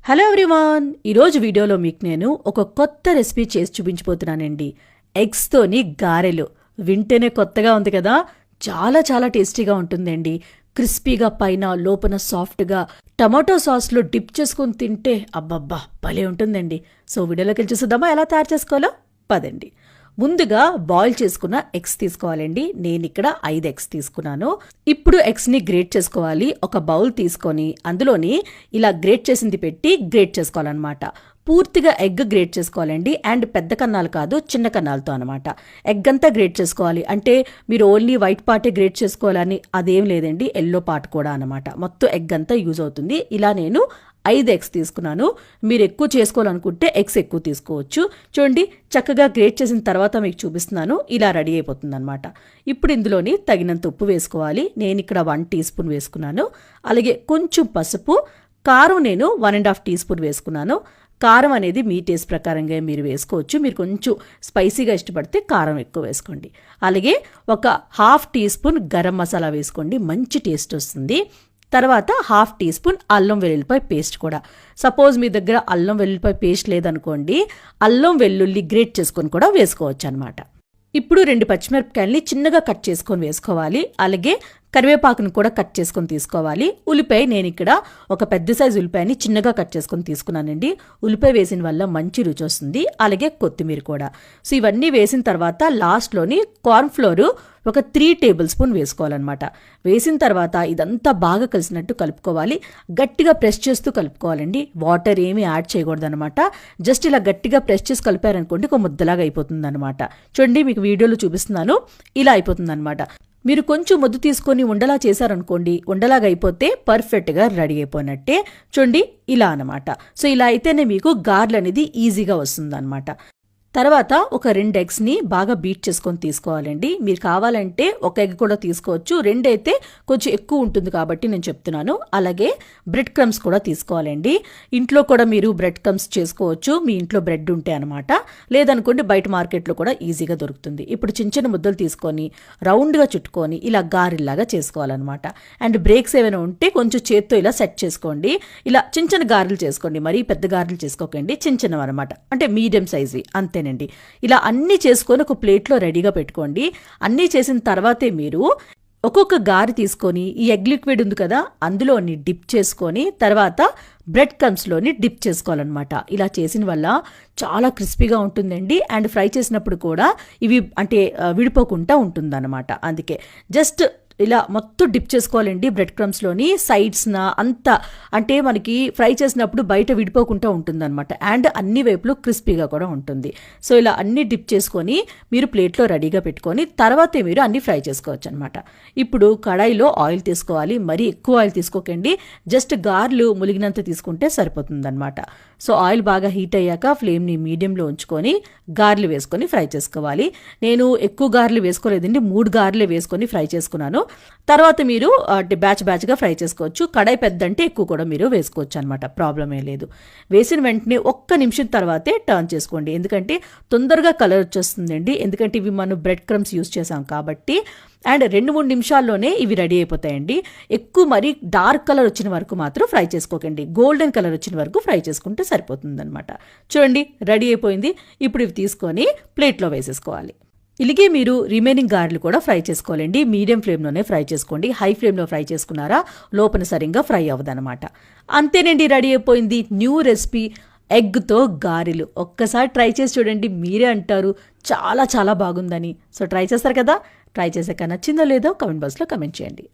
Hello everyone, ఈరోజు వీడియోలో మీకు నేను ఒక కొత్త రెసిపీ చేసి చూపించబోతున్నానండి. ఎగ్స్తోని గారెలు. వింటేనే కొత్తగా ఉంది కదా, చాలా చాలా టేస్టీగా ఉంటుందండి. క్రిస్పీగా పైన లోపల సాఫ్ట్గా టమాటో సాస్లో డిప్ చేసుకుని తింటే అబ్బబ్బా భలే ఉంటుందండి. సో వీడియోలోకి వెళ్ళి చూద్దామా ఎలా తయారు చేసుకోవాలో. పదండి. ముందుగా బాయిల్ చేసుకున్న ఎగ్స్ తీసుకోవాలండి. నేను ఇక్కడ 5 ఎగ్స్ తీసుకున్నాను. ఇప్పుడు ఎగ్స్ని గ్రేట్ చేసుకోవాలి. ఒక బౌల్ తీసుకొని అందులోని ఇలా గ్రేట్ చేసింది పెట్టి గ్రేట్ చేసుకోవాలన్నమాట. పూర్తిగా ఎగ్ గ్రేట్ చేసుకోవాలండి. అండ్ పెద్ద కన్నాలు కాదు, చిన్న కన్నాలతో అనమాట. ఎగ్ అంతా గ్రేట్ చేసుకోవాలి. అంటే మీరు ఓన్లీ వైట్ పార్టే గ్రేట్ చేసుకోవాలని అదేం లేదండి, ఎల్లో పార్ట్ కూడా అనమాట. మొత్తం ఎగ్ అంతా యూజ్ అవుతుంది. ఇలా నేను 5 ఎగ్స్ తీసుకున్నాను. మీరు ఎక్కువ చేసుకోవాలనుకుంటే ఎగ్స్ ఎక్కువ తీసుకోవచ్చు. చూడండి, చక్కగా గ్రేట్ చేసిన తర్వాత మీకు చూపిస్తున్నాను. ఇలా రెడీ అయిపోతుంది అనమాట. ఇప్పుడు ఇందులోని తగినంత ఉప్పు వేసుకోవాలి. నేను ఇక్కడ 1 టీ స్పూన్ వేసుకున్నాను. అలాగే కొంచెం పసుపు, కారం నేను 1.5 టీ స్పూన్ వేసుకున్నాను. కారం అనేది మీ టేస్ట్ ప్రకారంగా మీరు వేసుకోవచ్చు. మీరు కొంచెం స్పైసీగా ఇష్టపడితే కారం ఎక్కువ వేసుకోండి. అలాగే ఒక 1/2 టీ స్పూన్ గరం మసాలా వేసుకోండి, మంచి టేస్ట్ వస్తుంది. తర్వాత 1/2 టీ స్పూన్ అల్లం వెల్లుల్లిపాయ పేస్ట్ కూడా. సపోజ్ మీ దగ్గర అల్లం వెల్లుల్లిపాయ పేస్ట్ లేదనుకోండి, అల్లం వెల్లుల్లి గ్రేట్ చేసుకొని కూడా వేసుకోవచ్చు అనమాట. ఇప్పుడు 2 పచ్చిమిరపకాయలని చిన్నగా కట్ చేసుకొని వేసుకోవాలి. అలాగే కరివేపాకును కూడా కట్ చేసుకొని తీసుకోవాలి. ఉల్లిపాయ నేను ఇక్కడ ఒక పెద్ద సైజు ఉల్లిపాయని చిన్నగా కట్ చేసుకొని తీసుకున్నానండి. ఉల్లిపాయ వేసిన వల్ల మంచి రుచి వస్తుంది. అలాగే కొత్తిమీర కూడా. సో ఇవన్నీ వేసిన తర్వాత లాస్ట్లోని కార్న్ఫ్లోర్ ఒక 3 టేబుల్ స్పూన్ వేసుకోవాలన్నమాట. వేసిన తర్వాత ఇదంతా బాగా కలిసినట్టు కలుపుకోవాలి. గట్టిగా ప్రెస్ చేస్తూ కలుపుకోవాలండి. వాటర్ ఏమీ యాడ్ చేయకూడదు అనమాట. జస్ట్ ఇలా గట్టిగా ప్రెస్ చేసి కలిపారనుకోండి, ఒక ముద్దలాగా అయిపోతుంది అనమాట. చూడండి, మీకు వీడియోలో చూపిస్తున్నాను. ఇలా అయిపోతుంది అనమాట. మీరు కొంచెం ముద్దు తీసుకొని ఉండలా చేశారనుకోండి, ఉండలాగా అయిపోతే పర్ఫెక్ట్గా రెడీ అయిపోయినట్టే. చూడండి, ఇలా అనమాట. సో ఇలా అయితేనే మీకు గార్లు అనేది ఈజీగా వస్తుంది అనమాట. తర్వాత ఒక 2 ఎగ్స్ని బాగా బీట్ చేసుకొని తీసుకోవాలండి. మీరు కావాలంటే ఒక ఎగ్ కూడా తీసుకోవచ్చు. 2 అయితే కొంచెం ఎక్కువ ఉంటుంది కాబట్టి నేను చెప్తున్నాను. అలాగే బ్రెడ్ క్రమ్స్ కూడా తీసుకోవాలండి. ఇంట్లో కూడా మీరు బ్రెడ్ క్రమ్స్ చేసుకోవచ్చు, మీ ఇంట్లో బ్రెడ్ ఉంటే అనమాట. లేదనుకోండి బయట మార్కెట్లో కూడా ఈజీగా దొరుకుతుంది. ఇప్పుడు చిన్న చిన్న ముద్దలు తీసుకొని రౌండ్గా చుట్టుకొని ఇలా గారెల్లాగా చేసుకోవాలన్నమాట. అండ్ బ్రేక్స్ ఏమైనా ఉంటే కొంచెం చేత్తో ఇలా సెట్ చేసుకోండి. ఇలా చిన్న చిన్న గారెలు చేసుకోండి, మరీ పెద్ద గారెలు చేసుకోకండి, చిన్న చిన్నవి అనమాట. అంటే మీడియం సైజు అంతే. ఇలా అన్ని చేసుకొని ఒక ప్లేట్లో రెడీగా పెట్టుకోండి. అన్నీ చేసిన తర్వాతే మీరు ఒక్కొక్క గారి తీసుకొని ఈ ఎగ్ లిక్విడ్ ఉంది కదా, అందులోని డిప్ చేసుకొని తర్వాత బ్రెడ్ క్రమ్స్లోని డిప్ చేసుకోవాలన్నమాట. ఇలా చేసిన వల్ల చాలా క్రిస్పీగా ఉంటుందండి. అండ్ ఫ్రై చేసినప్పుడు కూడా ఇవి అంటే విడిపోకుండా ఉంటుందన్నమాట. అందుకే జస్ట్ ఇలా మొత్తం డిప్ చేసుకోవాలండి. బ్రెడ్ క్రమ్స్లోని సైడ్స్న అంతా, అంటే మనకి ఫ్రై చేసినప్పుడు బయట విడిపోకుండా ఉంటుందన్నమాట. అండ్ అన్ని వైపులు క్రిస్పీగా కూడా ఉంటుంది. సో ఇలా అన్ని డిప్ చేసుకొని మీరు ప్లేట్లో రెడీగా పెట్టుకొని తర్వాతే మీరు అన్ని ఫ్రై చేసుకోవచ్చు అనమాట. ఇప్పుడు కడాయిలో ఆయిల్ తీసుకోవాలి. మరీ ఎక్కువ ఆయిల్ తీసుకోకండి, జస్ట్ గార్లు ములిగినంత తీసుకుంటే సరిపోతుందన్నమాట. సో ఆయిల్ బాగా హీట్ అయ్యాక ఫ్లేమ్ని మీడియంలో ఉంచుకొని గార్లు వేసుకొని ఫ్రై చేసుకోవాలి. నేను ఎక్కువ గార్లు వేసుకోలేదండి, 3 గార్లే వేసుకొని ఫ్రై చేసుకున్నాను. తర్వాత మీరు బ్యాచ్గా ఫ్రై చేసుకోవచ్చు. కడాయి పెద్దంటే ఎక్కువ కూడా మీరు వేసుకోవచ్చు అనమాట, ప్రాబ్లం ఏం లేదు. వేసిన వెంటనే 1 నిమిషం తర్వాతే టర్న్ చేసుకోండి, ఎందుకంటే తొందరగా కలర్ వచ్చేస్తుందండి. ఎందుకంటే ఇవి మనం బ్రెడ్ క్రమ్స్ యూజ్ చేసాం కాబట్టి. అండ్ 2-3 నిమిషాల్లోనే ఇవి రెడీ అయిపోతాయండి. ఎక్కువ మరి డార్క్ కలర్ వచ్చిన వరకు మాత్రం ఫ్రై చేసుకోకండి, గోల్డెన్ కలర్ వచ్చిన వరకు ఫ్రై చేసుకుంటే సరిపోతుందన్నమాట. చూడండి, రెడీ అయిపోయింది. ఇప్పుడు ఇవి తీసుకొని ప్లేట్లో వేసేసుకోవాలి. ఇలాగే మీరు రిమైనింగ్ గారెలు కూడా ఫ్రై చేసుకోవాలండి. మీడియం ఫ్లేమ్లోనే ఫ్రై చేసుకోండి. హై ఫ్లేమ్లో ఫ్రై చేసుకున్నారా లోపల సరిగ్గా ఫ్రై అవ్వదన్నమాట. అంతేనండి, రెడీ అయిపోయింది న్యూ రెసిపీ ఎగ్తో గారెలు. ఒక్కసారి ట్రై చేసి చూడండి, మీరే అంటారు చాలా చాలా బాగుందని. సో ట్రై చేస్తారు కదా. ట్రై చేసాక నచ్చిందో లేదో కామెంట్ బాక్స్లో కామెంట్ చేయండి.